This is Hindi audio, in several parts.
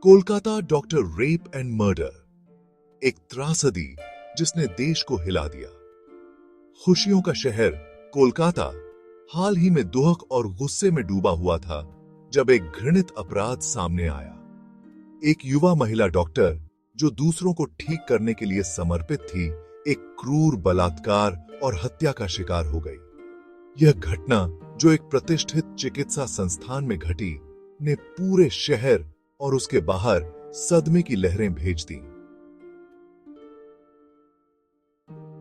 Kolkata doctor rape and murder, एक त्रासदी जिसने देश को हिला दिया। खुशियों का शहर कोलकाता हाल ही में दुहक और गुस्से में डूबा हुआ था जब एक घृणित अपराध सामने आया। एक युवा महिला डॉक्टर जो दूसरों को ठीक करने के लिए समर्पित थी, एक क्रूर बलात्कार और हत्या का शिकार हो गई। यह घटना जो एक प्रतिष्ठित चिकित्सा संस्थान में घटी ने पूरे शहर और उसके बाहर सदमे की लहरें भेज दी।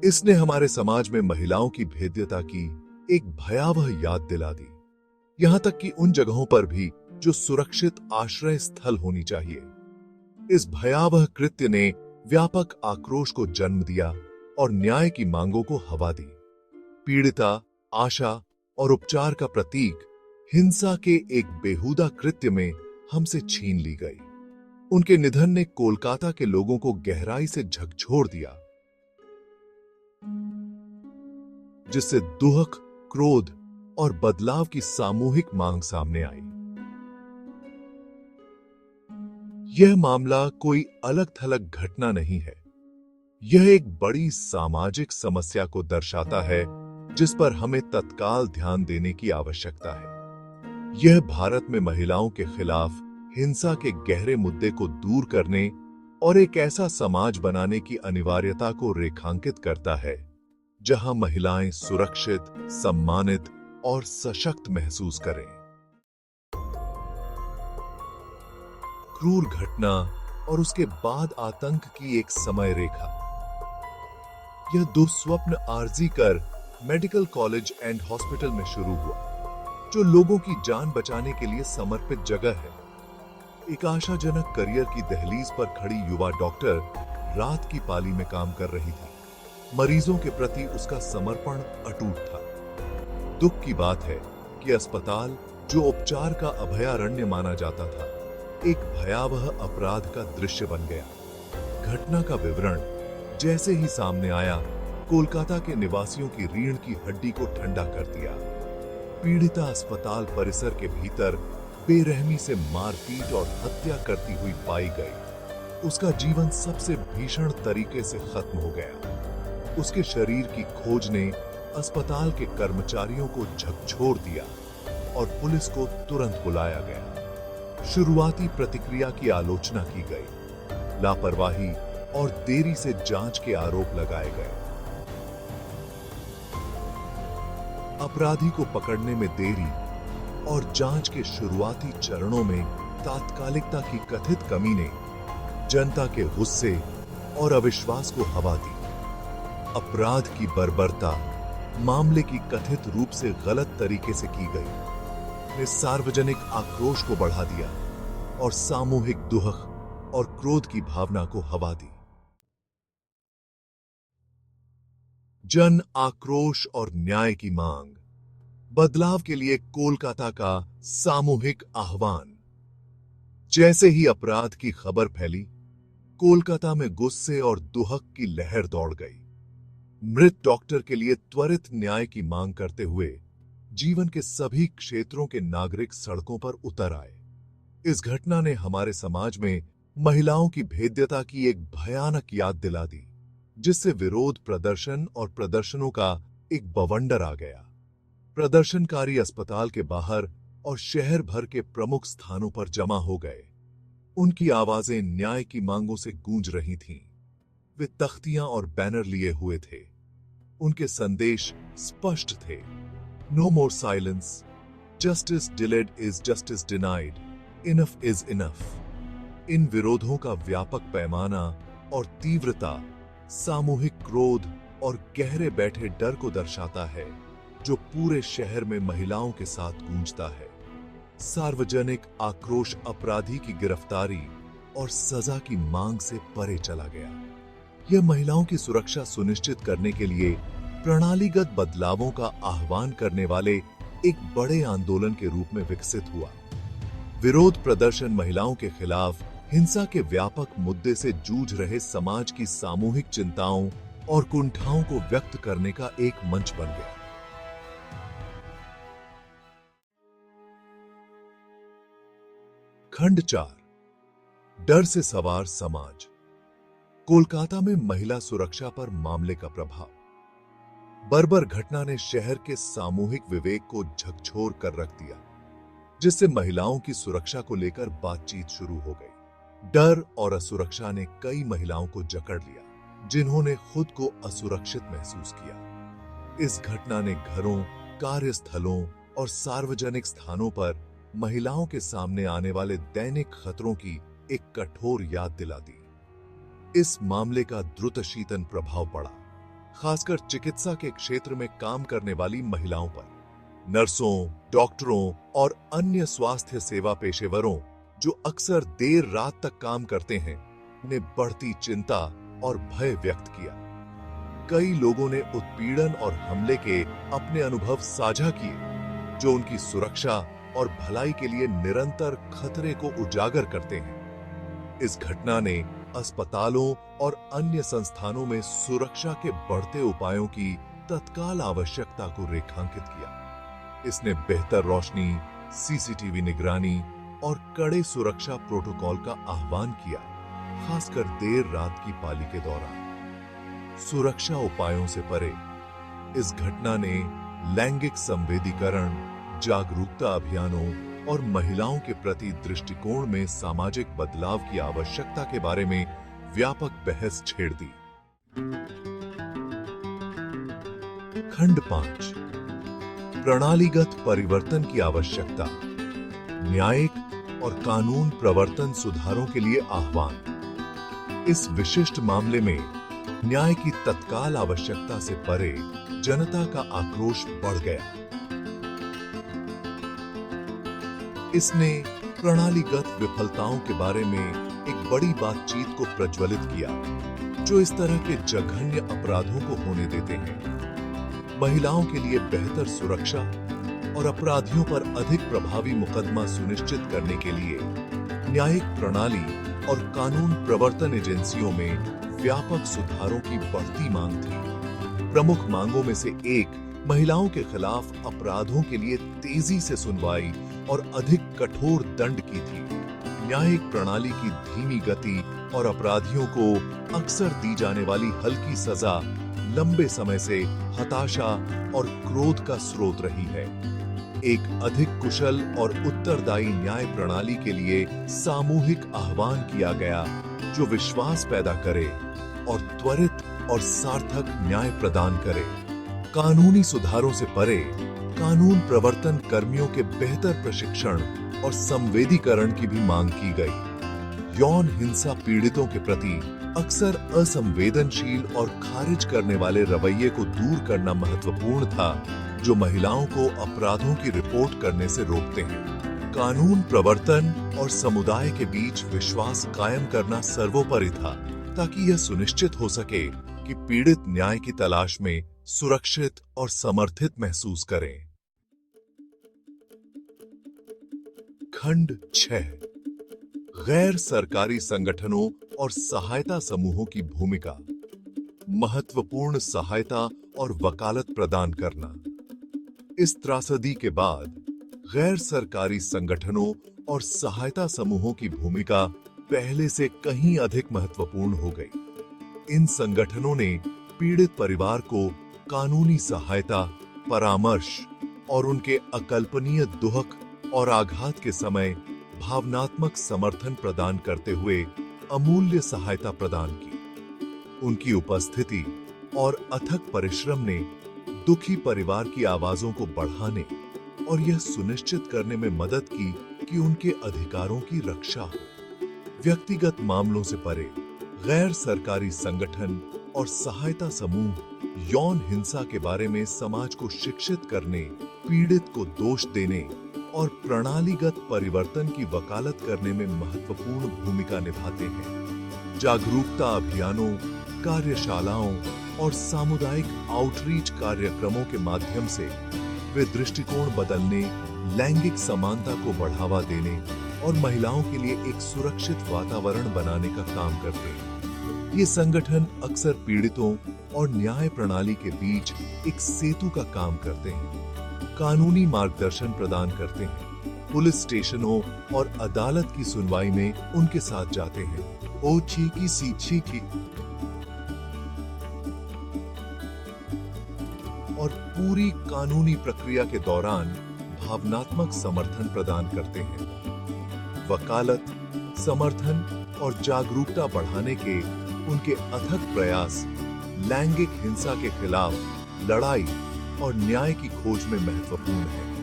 इसने हमारे समाज में महिलाओं की भेद्यता की एक भयावह याद दिला दी, यहां तक कि उन जगहों पर भी जो सुरक्षित आश्रय स्थल होनी चाहिए। इस भयावह कृत्य ने व्यापक आक्रोश को जन्म दिया और न्याय की मांगों को हवा दी। पीड़िता, आशा और उपचार का प्रतीक हिंसा के एक बेहुदा कृत्य में हमसे छीन ली गई। उनके निधन ने कोलकाता के लोगों को गहराई से झकझोर दिया, जिससे दुहक, क्रोध और बदलाव की सामूहिक मांग सामने आई। यह मामला कोई अलग-थलग घटना नहीं है। यह एक बड़ी सामाजिक समस्या को दर्शाता है जिस पर हमें तत्काल ध्यान देने की आवश्यकता है। यह भारत में महिलाओं के खिलाफ हिंसा के गहरे मुद्दे को दूर करने और एक ऐसा समाज बनाने की अनिवार्यता को रेखांकित करता है जहां महिलाएं सुरक्षित, सम्मानित और सशक्त महसूस करें। क्रूर घटना और उसके बाद आतंक की एक समय रेखा। यह दुस्वप्न आरजी कर मेडिकल कॉलेज एंड हॉस्पिटल में शुरू हुआ, जो लोगों की जान बचाने के लिए समर्पित जगह है। एक आशाजनक करियर की दहलीज पर खड़ी युवा डॉक्टर रात की पाली में काम कर रही थी। मरीजों के प्रति उसका समर्पण अटूट था। दुख की बात है कि अस्पताल, जो उपचार का अभयारण्य माना जाता था, एक भयावह अपराध का दृश्य बन गया। घटना का विवरण जैसे ही सामने आया, कोलकाता के निवासियों की रीढ़ की हड्डी को ठंडा कर दिया। पीड़िता अस्पताल परिसर के भीतर बेरहमी से मारपीट और हत्या करती हुई पाई गई। उसका जीवन सबसे भीषण तरीके से खत्म हो गया। उसके शरीर की खोज ने अस्पताल के कर्मचारियों को झकझोर दिया और पुलिस को तुरंत बुलाया गया। शुरुआती प्रतिक्रिया की आलोचना की गई। लापरवाही और देरी से जांच के आरोप लगाए गए। अपराधी को पकड़ने में देरी और जांच के शुरुआती चरणों में तात्कालिकता की कथित कमी ने जनता के गुस्से और अविश्वास को हवा दी। अपराध की बर्बरता, मामले की कथित रूप से गलत तरीके से की गई, ने सार्वजनिक आक्रोश को बढ़ा दिया और सामूहिक दुहक और क्रोध की भावना को हवा दी। जन आक्रोश और न्याय की मांग, बदलाव के लिए कोलकाता का सामूहिक आह्वान। जैसे ही अपराध की खबर फैली, कोलकाता में गुस्से और दुहक की लहर दौड़ गई। मृत डॉक्टर के लिए त्वरित न्याय की मांग करते हुए जीवन के सभी क्षेत्रों के नागरिक सड़कों पर उतर आए। इस घटना ने हमारे समाज में महिलाओं की भेद्यता की एक भयानक याद दिला दी, जिससे विरोध प्रदर्शन और प्रदर्शनों का एक बवंडर आ गया। प्रदर्शनकारी अस्पताल के बाहर और शहर भर के प्रमुख स्थानों पर जमा हो गए। उनकी आवाजें न्याय की मांगों से गूंज रही थीं। वे तख्तियां और बैनर लिए हुए थे। उनके संदेश स्पष्ट थे। No more silence, justice delayed is justice denied, enough is enough. इन विरोधों का व्यापक पैमाना और तीव्रता सामूहिक क्रोध और गहरे बैठे डर को दर्शाता है, जो पूरे शहर में महिलाओं के साथ गूंजता है। सार्वजनिक आक्रोश अपराधी की गिरफ्तारी और सजा की मांग से परे चला गया। यह महिलाओं की सुरक्षा सुनिश्चित करने के लिए प्रणालीगत बदलावों का आह्वान करने वाले एक बड़े आंदोलन के रूप में विकसित हुआ। विरोध प्रदर्शन महिलाओं के खिलाफ हिंसा के व्यापक मुद्दे से जूझ रहे समाज की सामूहिक चिंताओं और कुंठाओं को व्यक्त करने का एक मंच बन गया। खंड 4, डर से सवार समाज। कोलकाता में महिला सुरक्षा पर मामले का प्रभाव। बर्बर घटना ने शहर के सामूहिक विवेक को झकझोर कर रख दिया, जिससे महिलाओं की सुरक्षा को लेकर बातचीत शुरू हो गई। डर और असुरक्षा ने कई महिलाओं को जकड़ लिया, जिन्होंने खुद को असुरक्षित महसूस किया। इस घटना ने घरों, कार्यस्थलों और सार्वजनिक स्थानों पर महिलाओं के सामने आने वाले दैनिक खतरों की एक कठोर याद दिला दी। इस मामले का द्रुतशीतन प्रभाव पड़ा, खासकर चिकित्सा के क्षेत्र में काम करने वाली महिलाओं पर। नर्सों, डॉक्टरों और अन्य स्वास्थ्य सेवा पेशेवरों जो अक्सर देर रात तक काम करते हैं, ने बढ़ती चिंता और भय व्यक्त किया। कई लोगों ने उत्पीड़न और हमले के अपने अनुभव साझा किए, जो उनकी सुरक्षा और भलाई के लिए निरंतर खतरे को उजागर करते हैं। इस घटना ने अस्पतालों और अन्य संस्थानों में सुरक्षा के बढ़ते उपायों की तत्काल आवश्यकता को रेखांकित किया। इसने बेहतर रोशनी, सीसीटीवी निगरानी और कड़े सुरक्षा प्रोटोकॉल का आह्वान किया, खासकर देर रात की पाली के दौरान। सुरक्षा उपायों से परे, इस घटना ने लैंगिक संवेदीकरण, जागरूकता अभियानों और महिलाओं के प्रति दृष्टिकोण में सामाजिक बदलाव की आवश्यकता के बारे में व्यापक बहस छेड़ दी। खंड 5, प्रणालीगत परिवर्तन की आवश्यकता, न्यायिक और कानून प्रवर्तन सुधारों के लिए आह्वान। इस विशिष्ट मामले में न्याय की तत्काल आवश्यकता से परे जनता का आक्रोश बढ़ गया। इसने प्रणालीगत विफलताओं के बारे में एक बड़ी बातचीत को प्रज्वलित किया, जो इस तरह के जघन्य अपराधों को होने देते हैं। महिलाओं के लिए बेहतर सुरक्षा और अपराधियों पर अधिक प्रभावी मुकदमा सुनिश्चित करने के लिए न्यायिक प्रणाली और कानून प्रवर्तन एजेंसियों में व्यापक सुधारों की बढ़ती मांग थी। प्रमुख मांगों में से एक महिलाओं के खिलाफ अपराधों के लिए तेजी से सुनवाई और अधिक कठोर दंड की थी। न्यायिक प्रणाली की धीमी गति और अपराधियों को अक्सर दी जाने वाली हल्की सजा लंबे समय से हताशा और क्रोध का स्रोत रही है। एक अधिक कुशल और उत्तरदायी न्याय प्रणाली के लिए सामूहिक आह्वान किया गया, जो विश्वास पैदा करे और त्वरित और सार्थक न्याय प्रदान करे। कानूनी सुधारों से परे कानून प्रवर्तन कर्मियों के बेहतर प्रशिक्षण और संवेदीकरण की भी मांग की गई। यौन हिंसा पीड़ितों के प्रति अक्सर असंवेदनशील और खारिज करने वाले रवैये को दूर करना महत्वपूर्ण था, जो महिलाओं को अपराधों की रिपोर्ट करने से रोकते हैं। कानून प्रवर्तन और समुदाय के बीच विश्वास कायम करना सर्वोपरि था, ताकि यह सुनिश्चित हो सके कि पीड़ित न्याय की तलाश में सुरक्षित और समर्थित महसूस करें। खंड 6, गैर सरकारी संगठनों और सहायता समूहों की भूमिका, महत्वपूर्ण सहायता और वकालत प्रदान करना। इस त्रासदी के बाद गैर सरकारी संगठनों और सहायता समूहों की भूमिका पहले से कहीं अधिक महत्वपूर्ण हो गई। इन संगठनों ने पीड़ित परिवार को कानूनी सहायता, परामर्श और उनके अकल्पनीय दुख और आघात के समय भावनात्मक समर्थन प्रदान करते हुए अमूल्य सहायता प्रदान की। उनकी उपस्थिति और अथक परिश्रम ने दुखी परिवार की आवाजों को बढ़ाने और यह सुनिश्चित करने में मदद की कि उनके अधिकारों की रक्षा हो। व्यक्तिगत मामलों से परे गैर सरकारी संगठन और सहायता समूह यौन हिंसा के बारे में समाज को शिक्षित करने, पीड़ित को दोष देने और प्रणालीगत परिवर्तन की वकालत करने में महत्वपूर्ण भूमिका निभाते हैं। जागरूकता अभियानों, कार्यशालाओं और सामुदायिक आउटरीच कार्यक्रमों के माध्यम से वे दृष्टिकोण बदलने, लैंगिक समानता को बढ़ावा देने और महिलाओं के लिए एक सुरक्षित वातावरण बनाने का काम करते हैं। ये संगठन अक्सर पीड़ितों और न्याय प्रणाली के बीच एक सेतु का काम करते हैं, कानूनी मार्गदर्शन प्रदान करते हैं पुलिस स्टेशनों और अदालत की सुनवाई में उनके साथ जाते हैं। ओ चीकी सी चीकी और पूरी कानूनी प्रक्रिया के दौरान भावनात्मक समर्थन प्रदान करते हैं। वकालत, समर्थन और जागरूकता बढ़ाने के उनके अथक प्रयास लैंगिक हिंसा के खिलाफ लड़ाई और न्याय की खोज में महत्वपूर्ण है।